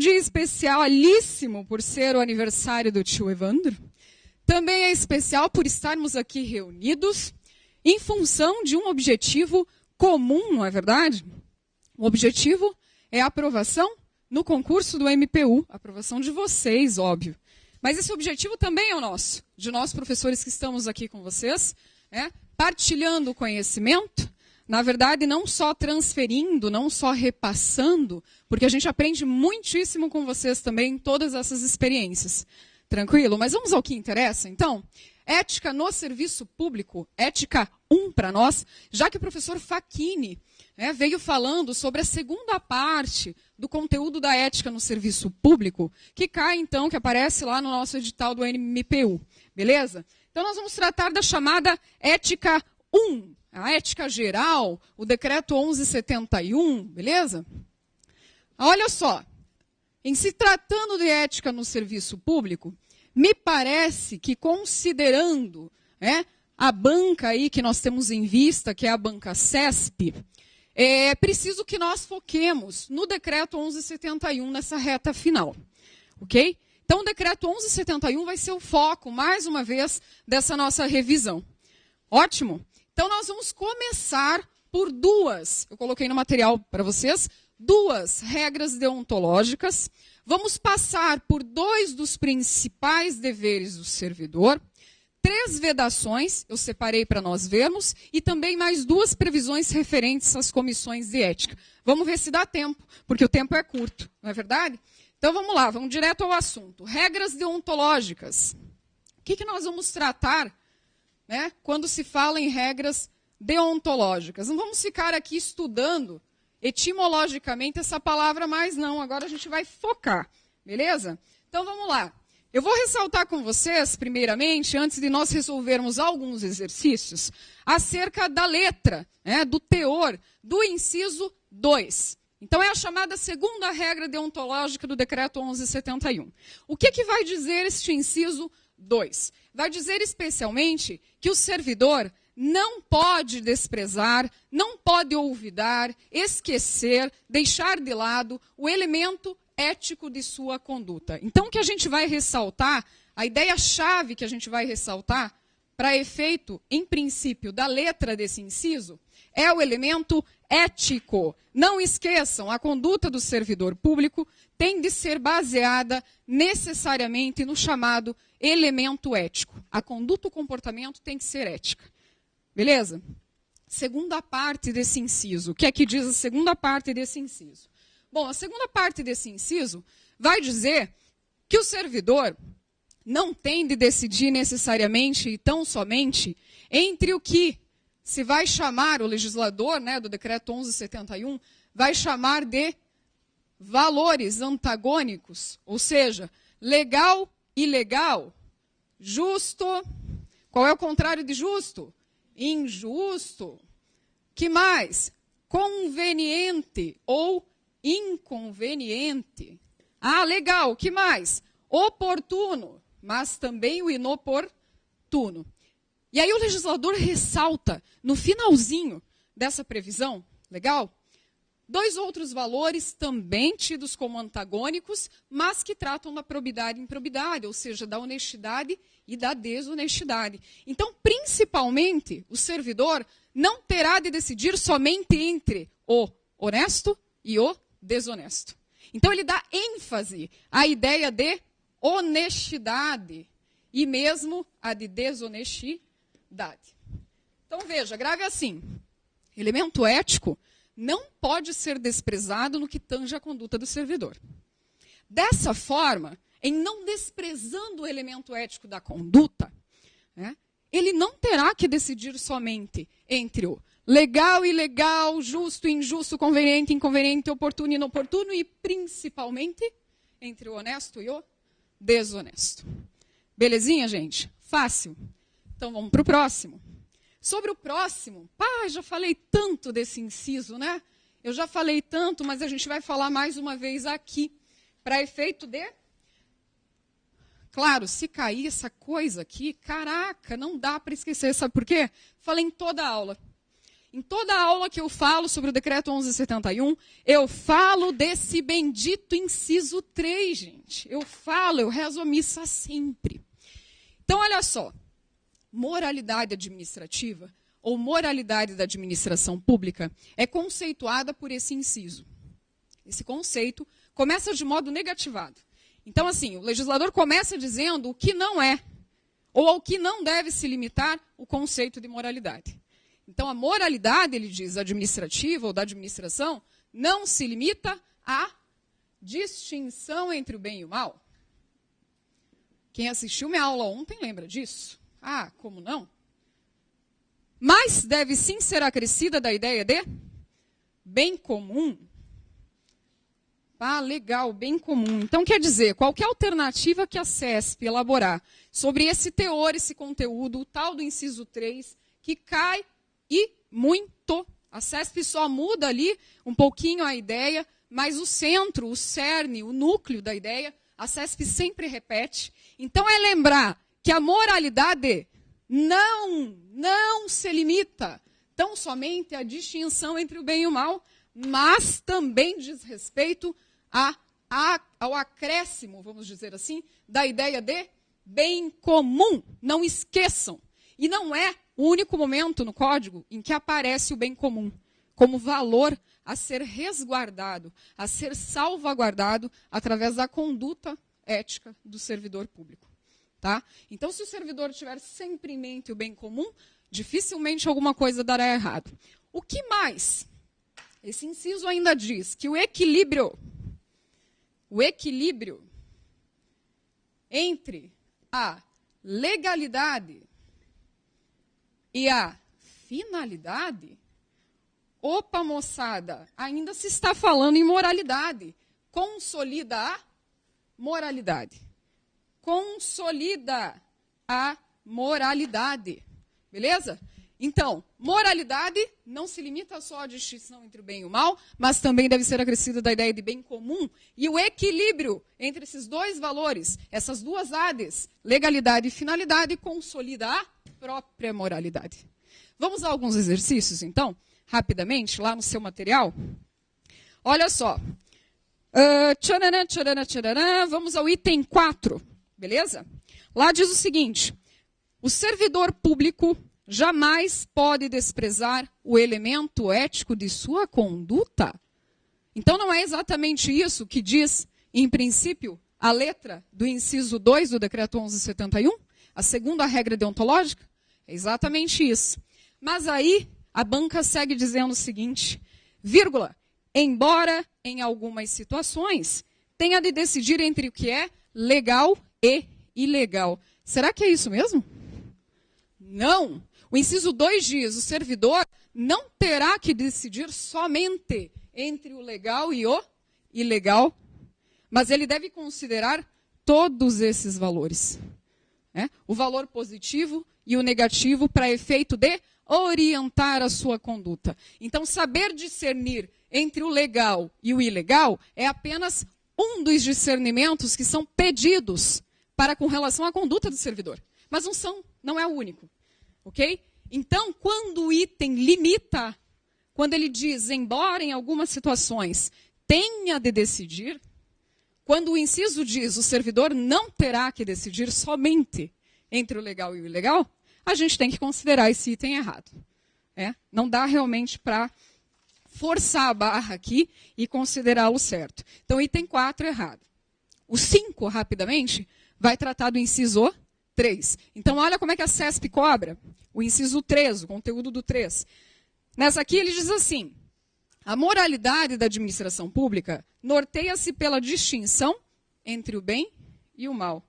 dia especialíssimo por ser o aniversário do tio Evandro. Também é especial por estarmos aqui reunidos em função de um objetivo comum, não é verdade? O objetivo é a aprovação no concurso do MPU, a aprovação de vocês, óbvio. Mas esse objetivo também é o nosso, de nós professores que estamos aqui com vocês, partilhando o conhecimento, na verdade não só transferindo, não só repassando, porque a gente aprende muitíssimo com vocês também em todas essas experiências. Tranquilo? Mas vamos ao que interessa, então. Ética no serviço público, ética 1 para nós, já que o professor Facchini veio falando sobre a segunda parte do conteúdo da ética no serviço público, que cai então, que aparece lá no nosso edital do MPU, beleza? Então nós vamos tratar da chamada ética 1, a ética geral, o decreto 1171, beleza? Olha só, em se tratando de ética no serviço público, me parece que considerando a banca aí que nós temos em vista, que é a banca CESP, é preciso que nós foquemos no decreto 1171 nessa reta final, ok? Então o decreto 1171 vai ser o foco, mais uma vez, dessa nossa revisão. Ótimo? Então nós vamos começar por duas, eu coloquei no material para vocês, duas regras deontológicas. Vamos passar por 2 dos principais deveres do servidor, 3 vedações, eu separei para nós vermos, e também mais 2 previsões referentes às comissões de ética. Vamos ver se dá tempo, porque o tempo é curto, não é verdade? Então vamos lá, vamos direto ao assunto. Regras deontológicas. O que nós vamos tratar quando se fala em regras deontológicas? Não vamos ficar aqui estudando etimologicamente essa palavra, mas não, agora a gente vai focar, beleza? Então vamos lá. Eu vou ressaltar com vocês, primeiramente, antes de nós resolvermos alguns exercícios, acerca da letra, do teor, do inciso 2. Então é a chamada segunda regra deontológica do decreto 1171. O que vai dizer este inciso 2? Vai dizer especialmente que o servidor não pode desprezar, não pode olvidar, esquecer, deixar de lado o elemento ético de sua conduta. Então, o que a gente vai ressaltar, a ideia-chave que a gente vai ressaltar, para efeito, em princípio, da letra desse inciso, é o elemento ético. Não esqueçam, a conduta do servidor público tem de ser baseada necessariamente no chamado elemento ético. A conduta, o comportamento tem que ser ética. Beleza? Segunda parte desse inciso. O que é que diz a segunda parte desse inciso? Bom, a segunda parte desse inciso vai dizer que o servidor não tem de decidir necessariamente e tão somente entre o que se vai chamar, o legislador do decreto 1171, vai chamar de valores antagônicos, ou seja, legal e ilegal, justo, qual é o contrário de justo? Injusto. Que mais? Conveniente ou inconveniente. Ah, legal. Que mais? Oportuno, mas também o inoportuno. E aí o legislador ressalta, no finalzinho dessa previsão, legal? 2 outros valores também tidos como antagônicos, mas que tratam da probidade e improbidade, ou seja, da honestidade e da desonestidade. Então, principalmente, o servidor não terá de decidir somente entre o honesto e o desonesto. Então, ele dá ênfase à ideia de honestidade e mesmo a de desonestidade. Então, veja, grave assim, elemento ético não pode ser desprezado no que tange a conduta do servidor. Dessa forma, em não desprezando o elemento ético da conduta, ele não terá que decidir somente entre o legal e ilegal, justo e injusto, conveniente e inconveniente, oportuno e inoportuno, e principalmente entre o honesto e o desonesto. Belezinha, gente? Fácil. Então vamos para o próximo. Sobre o próximo, já falei tanto desse inciso, Eu já falei tanto, mas a gente vai falar mais uma vez aqui, para efeito de... Claro, se cair essa coisa aqui, caraca, não dá para esquecer, sabe por quê? Falei em toda a aula. Em toda a aula que eu falo sobre o decreto 1171, eu falo desse bendito inciso 3, gente. Eu rezo a missa sempre. Então, olha só. Moralidade administrativa, ou moralidade da administração pública, é conceituada por esse inciso. Esse conceito começa de modo negativado. Então, assim, o legislador começa dizendo o que não é, ou ao que não deve se limitar o conceito de moralidade. Então, a moralidade, ele diz, administrativa ou da administração, não se limita à distinção entre o bem e o mal. Quem assistiu minha aula ontem lembra disso? Ah, como não? Mas deve sim ser acrescida da ideia de bem comum. Ah, legal, bem comum. Então, quer dizer, qualquer alternativa que a CESP elaborar sobre esse teor, esse conteúdo, o tal do inciso 3, que cai e muito. A CESP só muda ali um pouquinho a ideia, mas o centro, o cerne, o núcleo da ideia, a CESP sempre repete. Então, é lembrar que a moralidade não se limita tão somente à distinção entre o bem e o mal, mas também diz respeito ao acréscimo, vamos dizer assim, da ideia de bem comum. Não esqueçam. E não é o único momento no Código em que aparece o bem comum como valor a ser resguardado, a ser salvaguardado através da conduta ética do servidor público. Tá? Então, se o servidor tiver sempre em mente o bem comum, dificilmente alguma coisa dará errado. O que mais? Esse inciso ainda diz que o equilíbrio entre a legalidade e a finalidade, opa, moçada, ainda se está falando em moralidade. Consolida a moralidade. Consolida a moralidade. Beleza? Então, moralidade não se limita só à distinção entre o bem e o mal, mas também deve ser acrescida da ideia de bem comum. E o equilíbrio entre esses dois valores, essas duas ADs, legalidade e finalidade, consolida a própria moralidade. Vamos a alguns exercícios, então, rapidamente, lá no seu material. Olha só. Vamos ao item 4. Beleza? Lá diz o seguinte: o servidor público jamais pode desprezar o elemento ético de sua conduta. Então, não é exatamente isso que diz, em princípio, a letra do inciso 2 do decreto 1171? A segunda regra deontológica? É exatamente isso. Mas aí, a banca segue dizendo o seguinte, vírgula, embora, em algumas situações, tenha de decidir entre o que é legal e ilegal. Será que é isso mesmo? Não. O inciso 2 diz, o servidor não terá que decidir somente entre o legal e o ilegal, mas ele deve considerar todos esses valores. O valor positivo e o negativo para efeito de orientar a sua conduta. Então, saber discernir entre o legal e o ilegal é apenas um dos discernimentos que são pedidos para com relação à conduta do servidor. Mas não é o único. Ok? Então, quando o item limita, quando ele diz, embora em algumas situações tenha de decidir, quando o inciso diz, o servidor não terá que decidir somente entre o legal e o ilegal, a gente tem que considerar esse item errado. Não dá realmente para forçar a barra aqui e considerá-lo certo. Então, item 4 errado. O 5, rapidamente, vai tratar do inciso 3. Então, olha como é que a CESP cobra. O inciso 3, o conteúdo do 3. Nessa aqui, ele diz assim, a moralidade da administração pública norteia-se pela distinção entre o bem e o mal.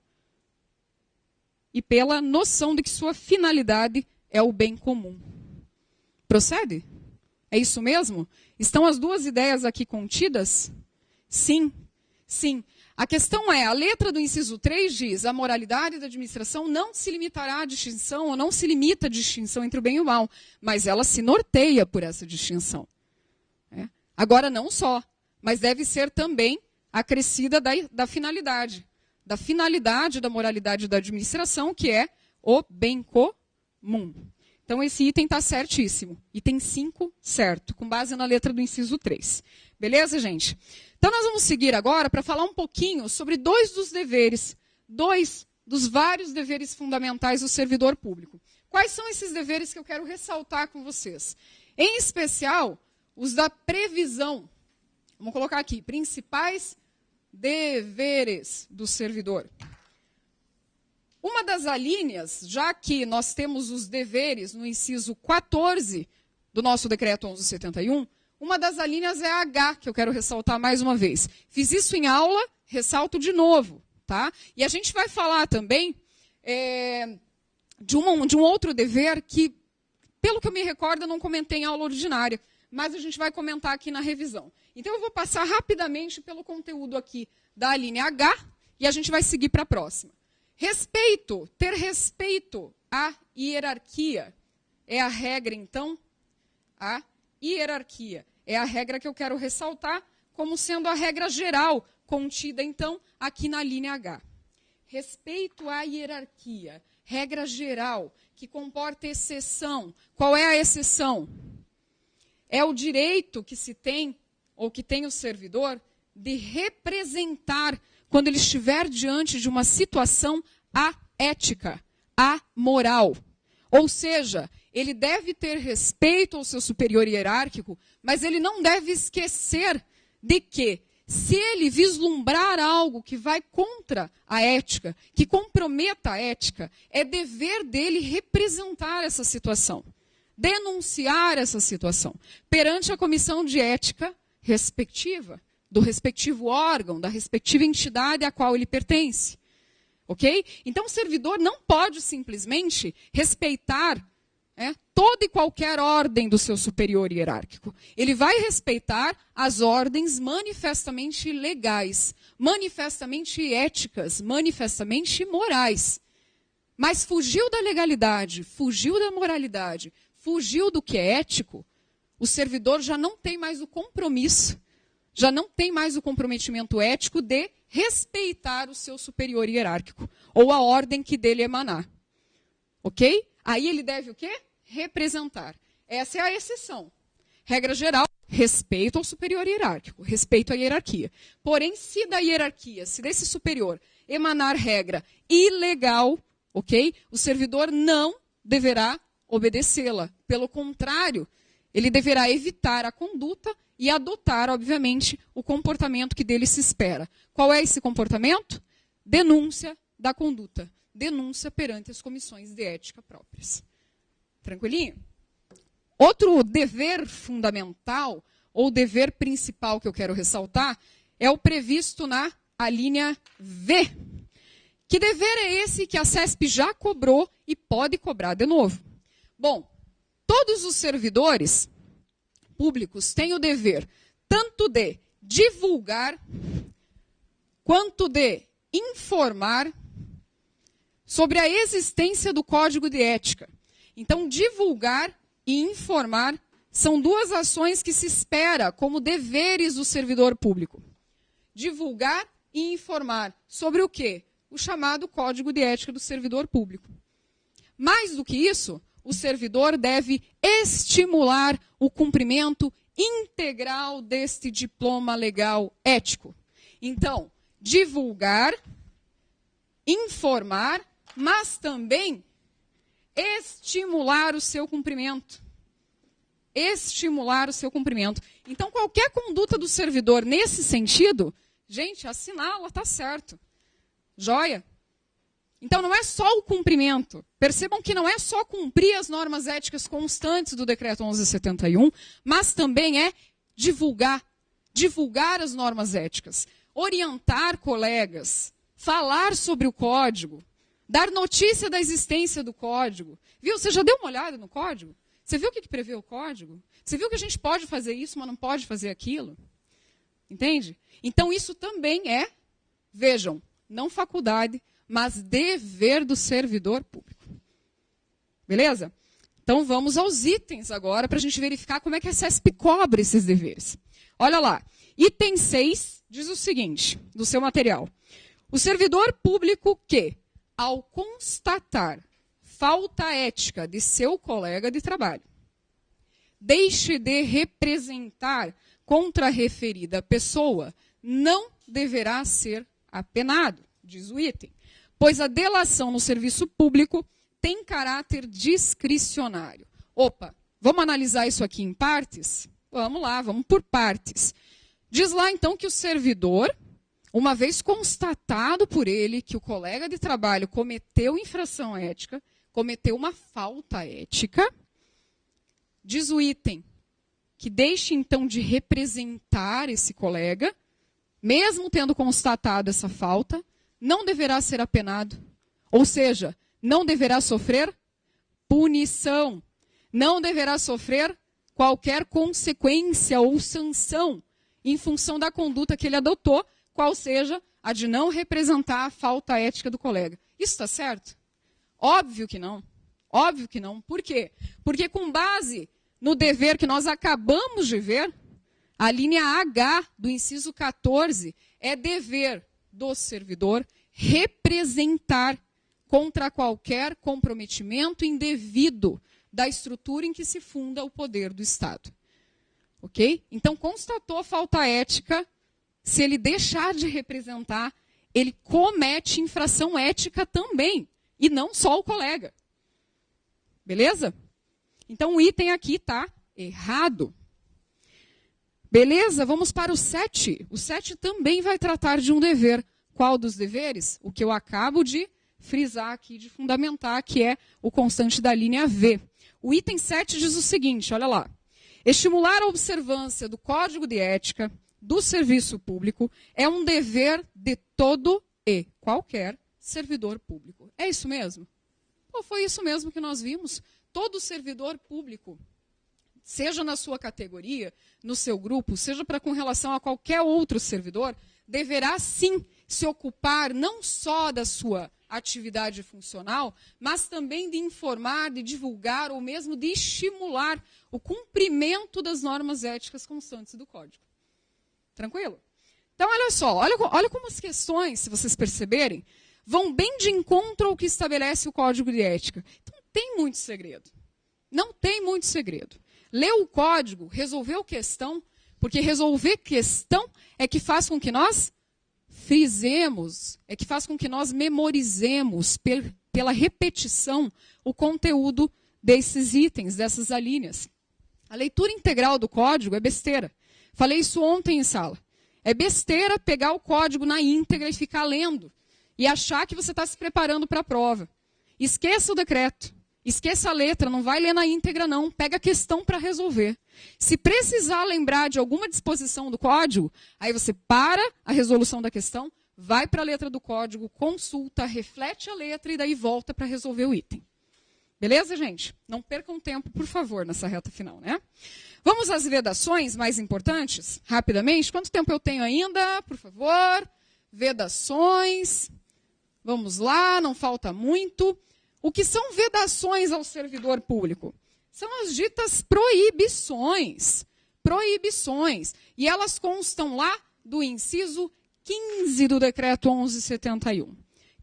E pela noção de que sua finalidade é o bem comum. Procede? É isso mesmo? Estão as duas ideias aqui contidas? Sim, sim. A questão é, a letra do inciso 3 diz, a moralidade da administração não se limitará à distinção, ou não se limita à distinção entre o bem e o mal, mas ela se norteia por essa distinção. Agora, não só, mas deve ser também acrescida da finalidade da moralidade da administração, que é o bem comum. Então, esse item está certíssimo. Item 5, certo, com base na letra do inciso 3. Beleza, gente? Então, nós vamos seguir agora para falar um pouquinho sobre dois dos deveres, dois dos vários deveres fundamentais do servidor público. Quais são esses deveres que eu quero ressaltar com vocês? Em especial, os da previsão. Vamos colocar aqui, principais deveres do servidor. Uma das alíneas, já que nós temos os deveres no inciso 14 do nosso decreto 1171, uma das alíneas é a H, que eu quero ressaltar mais uma vez. Fiz isso em aula, ressalto de novo, tá? E a gente vai falar também de um outro dever que, pelo que eu me recordo, eu não comentei em aula ordinária, mas a gente vai comentar aqui na revisão. Então, eu vou passar rapidamente pelo conteúdo aqui da linha H e a gente vai seguir para a próxima. Respeito, ter respeito à hierarquia. É a regra, então? A hierarquia. É a regra que eu quero ressaltar como sendo a regra geral contida, então, aqui na linha H. Respeito à hierarquia. Regra geral, que comporta exceção. Qual é a exceção? É o direito que se tem, ou que tem o servidor, de representar, quando ele estiver diante de uma situação aética, amoral. Ou seja, ele deve ter respeito ao seu superior hierárquico, mas ele não deve esquecer de que, se ele vislumbrar algo que vai contra a ética, que comprometa a ética, é dever dele representar essa situação, denunciar essa situação perante a comissão de ética respectiva, do respectivo órgão, da respectiva entidade a qual ele pertence. Ok? Então, o servidor não pode simplesmente respeitar toda e qualquer ordem do seu superior hierárquico. Ele vai respeitar as ordens manifestamente legais, manifestamente éticas, manifestamente morais. Mas fugiu da legalidade, fugiu da moralidade, fugiu do que é ético, o servidor já não tem mais o compromisso, já não tem mais o comprometimento ético de respeitar o seu superior hierárquico, ou a ordem que dele emanar. Ok? Aí ele deve o quê? Representar. Essa é a exceção. Regra geral, respeito ao superior hierárquico, respeito à hierarquia. Porém, se da hierarquia, se desse superior emanar regra ilegal, ok? O servidor não deverá obedecê-la. Pelo contrário, ele deverá evitar a conduta e adotar, obviamente, o comportamento que dele se espera. Qual é esse comportamento? Denúncia da conduta. Denúncia perante as comissões de ética próprias. Tranquilinho? Outro dever fundamental, ou dever principal que eu quero ressaltar, é o previsto na alínea V. Que dever é esse que a CESP já cobrou e pode cobrar de novo? Bom, todos os servidores públicos têm o dever tanto de divulgar, quanto de informar sobre a existência do Código de Ética. Então, divulgar e informar são duas ações que se espera como deveres do servidor público. Divulgar e informar sobre o quê? O chamado Código de Ética do servidor público. Mais do que isso, o servidor deve estimular o cumprimento integral deste diploma legal ético. Então, divulgar, informar, mas também estimular o seu cumprimento. Estimular o seu cumprimento. Então, qualquer conduta do servidor nesse sentido, gente, assinala, está certo. Joia? Então, não é só o cumprimento. Percebam que não é só cumprir as normas éticas constantes do Decreto 1171, mas também é divulgar as normas éticas, orientar colegas, falar sobre o código, dar notícia da existência do código. Viu? Você já deu uma olhada no código? Você viu o que prevê o código? Você viu que a gente pode fazer isso, mas não pode fazer aquilo? Entende? Então, isso também é, vejam, não faculdade, mas dever do servidor público. Beleza? Então, vamos aos itens agora, para a gente verificar como é que a CESP cobra esses deveres. Olha lá, item 6 diz o seguinte, do seu material. O servidor público que, ao constatar falta ética de seu colega de trabalho, deixe de representar contra a referida pessoa, não deverá ser apenado, diz o item, pois a delação no serviço público tem caráter discricionário. Opa, vamos analisar isso aqui em partes? Vamos lá, vamos por partes. Diz lá, então, que o servidor, uma vez constatado por ele que o colega de trabalho cometeu infração ética, cometeu uma falta ética, diz o item que deixe, então, de representar esse colega, mesmo tendo constatado essa falta, não deverá ser apenado. Ou seja, não deverá sofrer punição, não deverá sofrer qualquer consequência ou sanção em função da conduta que ele adotou, qual seja a de não representar a falta ética do colega. Isso está certo? Óbvio que não. Óbvio que não. Por quê? Porque com base no dever que nós acabamos de ver, a linha H do inciso 14 é dever do servidor representar contra qualquer comprometimento indevido da estrutura em que se funda o poder do Estado. Ok? Então, constatou a falta ética, se ele deixar de representar, ele comete infração ética também, e não só o colega. Beleza? Então, o item aqui está errado. Beleza? Vamos para o 7. O 7 também vai tratar de um dever. Qual dos deveres? O que eu acabo de frisar aqui, de fundamentar, que é o constante da linha V. O item 7 diz o seguinte, olha lá. Estimular a observância do Código de Ética do serviço público é um dever de todo e qualquer servidor público. É isso mesmo? Pô, foi isso mesmo que nós vimos. Todo servidor público, seja na sua categoria, no seu grupo, seja com relação a qualquer outro servidor, deverá sim se ocupar não só da sua atividade funcional, mas também de informar, de divulgar ou mesmo de estimular o cumprimento das normas éticas constantes do Código. Tranquilo? Então, olha só, olha como as questões, se vocês perceberem, vão bem de encontro ao que estabelece o Código de Ética. Então, não tem muito segredo. Não tem muito segredo. Leu o código, resolveu questão, porque resolver questão é que faz com que nós frisemos, é que faz com que nós memorizemos pela repetição o conteúdo desses itens, dessas alíneas. A leitura integral do código é besteira. Falei isso ontem em sala. É besteira pegar o código na íntegra e ficar lendo e achar que você está se preparando para a prova. Esqueça o decreto. Esqueça a letra, não vai ler na íntegra não, pega a questão para resolver. Se precisar lembrar de alguma disposição do código, aí você para a resolução da questão, vai para a letra do código, consulta, reflete a letra e daí volta para resolver o item. Beleza, gente? Não percam tempo, por favor, nessa reta final, né? Vamos às vedações mais importantes, rapidamente. Quanto tempo eu tenho ainda, por favor? Vedações. Vamos lá, não falta muito. O que são vedações ao servidor público? São as ditas proibições. Proibições. E elas constam lá do inciso 15 do Decreto 1171.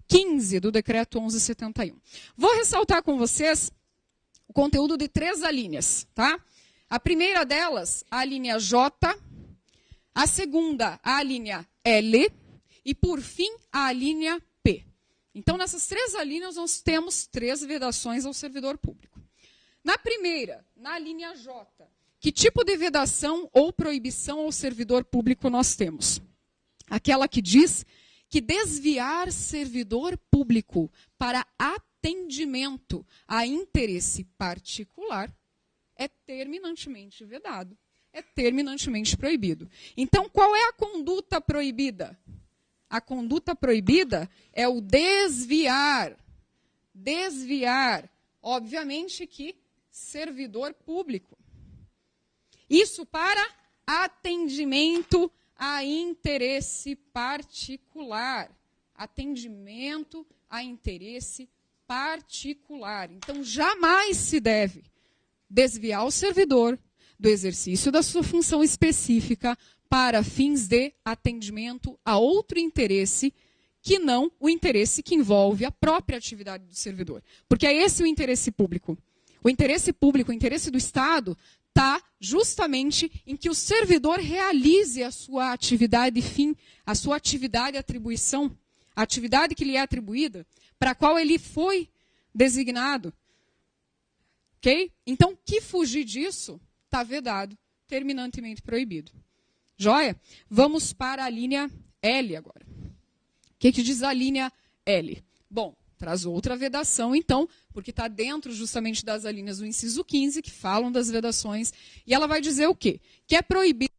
15 do Decreto 1171. Vou ressaltar com vocês o conteúdo de 3 alíneas, tá? A primeira delas, a alínea J. A segunda, a alínea L. E, por fim, a alínea P. Então, nessas 3 alíneas, nós temos 3 vedações ao servidor público. Na primeira, na alínea J, que tipo de vedação ou proibição ao servidor público nós temos? Aquela que diz que desviar servidor público para atendimento a interesse particular é terminantemente vedado, é terminantemente proibido. Então, qual é a conduta proibida? A conduta proibida é o desviar. Desviar, obviamente que servidor público. Isso para atendimento a interesse particular. Atendimento a interesse particular. Então, jamais se deve desviar o servidor do exercício da sua função específica para fins de atendimento a outro interesse que não o interesse que envolve a própria atividade do servidor. Porque é esse o interesse público. O interesse público, o interesse do Estado, está justamente em que o servidor realize a sua atividade fim, a sua atividade atribuição, a atividade que lhe é atribuída, para a qual ele foi designado. Ok? Então, que fugir disso está vedado, terminantemente proibido. Joia? Vamos para a linha L agora. O que diz a linha L? Bom, traz outra vedação, então, porque está dentro justamente das alíneas do inciso 15, que falam das vedações, e ela vai dizer o quê? Que é proibido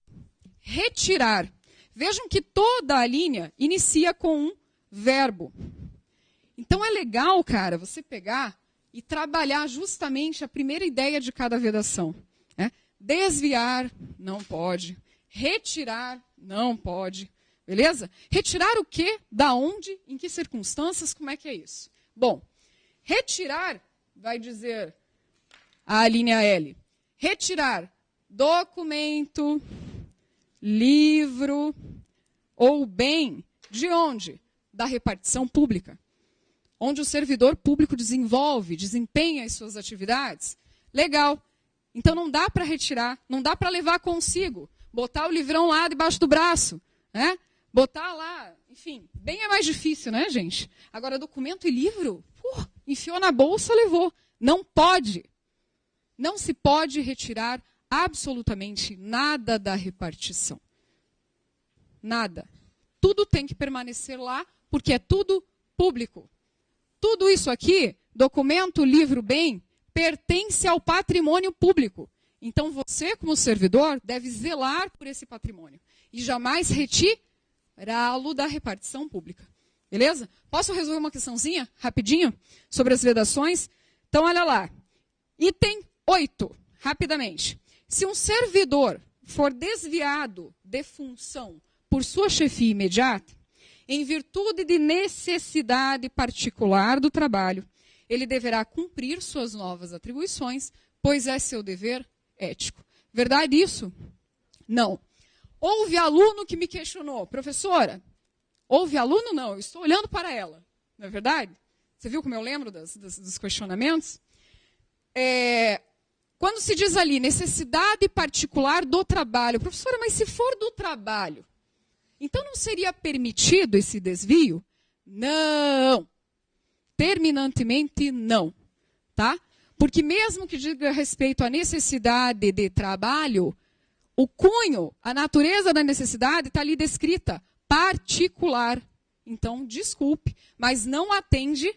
retirar. Vejam que toda a linha inicia com um verbo. Então é legal, cara, você pegar e trabalhar justamente a primeira ideia de cada vedação. Né? Desviar, não pode. Retirar, não pode. Beleza? Retirar o quê? Da onde? Em que circunstâncias? Como é que é isso? Bom, retirar, vai dizer a linha L. Retirar documento, livro ou bem de onde? Da repartição pública. Onde o servidor público desenvolve, desempenha as suas atividades. Legal. Então não dá para retirar, não dá para levar consigo. Botar o livrão lá debaixo do braço, né? Botar lá, enfim, bem é mais difícil, né, gente? Agora, documento e livro, enfiou na bolsa, levou. Não pode. Não se pode retirar absolutamente nada da repartição. Nada. Tudo tem que permanecer lá, porque é tudo público. Tudo isso aqui, documento, livro, bem, pertence ao patrimônio público. Então, você, como servidor, deve zelar por esse patrimônio. E jamais retirá-lo da repartição pública. Beleza? Posso resolver uma questãozinha, rapidinho, sobre as vedações? Então, olha lá. Item 8, rapidamente. Se um servidor for desviado de função por sua chefia imediata, em virtude de necessidade particular do trabalho, ele deverá cumprir suas novas atribuições, pois é seu dever ético. Verdade isso? Não. Houve aluno que me questionou, professora, houve aluno? Não, eu estou olhando para ela. Não é verdade? Você viu como eu lembro dos questionamentos? Quando se diz ali, necessidade particular do trabalho, professora, mas se for do trabalho, então não seria permitido esse desvio? Não. Terminantemente não. Tá? Porque mesmo que diga respeito à necessidade de trabalho, o cunho, a natureza da necessidade está ali descrita, particular. Então, desculpe, mas não atende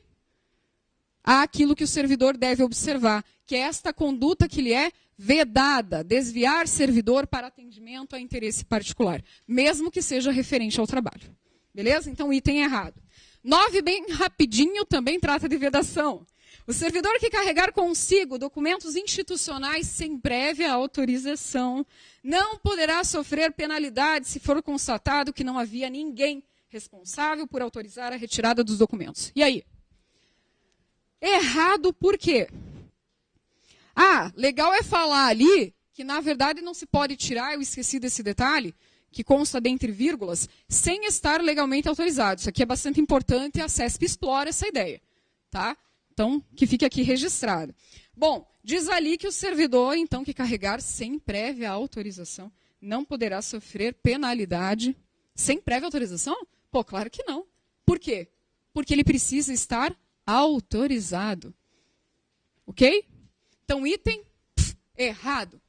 àquilo que o servidor deve observar, que é esta conduta que lhe é vedada, desviar servidor para atendimento a interesse particular, mesmo que seja referente ao trabalho. Beleza? Então, item errado. 9, bem rapidinho, também trata de vedação. O servidor que carregar consigo documentos institucionais sem prévia autorização não poderá sofrer penalidade se for constatado que não havia ninguém responsável por autorizar a retirada dos documentos. E aí? Errado por quê? Legal é falar ali que, na verdade, não se pode tirar, eu esqueci desse detalhe, que consta dentre vírgulas, sem estar legalmente autorizado. Isso aqui é bastante importante e a CESP explora essa ideia. Tá? Então, que fique aqui registrado. Bom, diz ali que o servidor, então, que carregar sem prévia autorização, não poderá sofrer penalidade sem prévia autorização? Pô, claro que não. Por quê? Porque ele precisa estar autorizado. Ok? Então, item errado.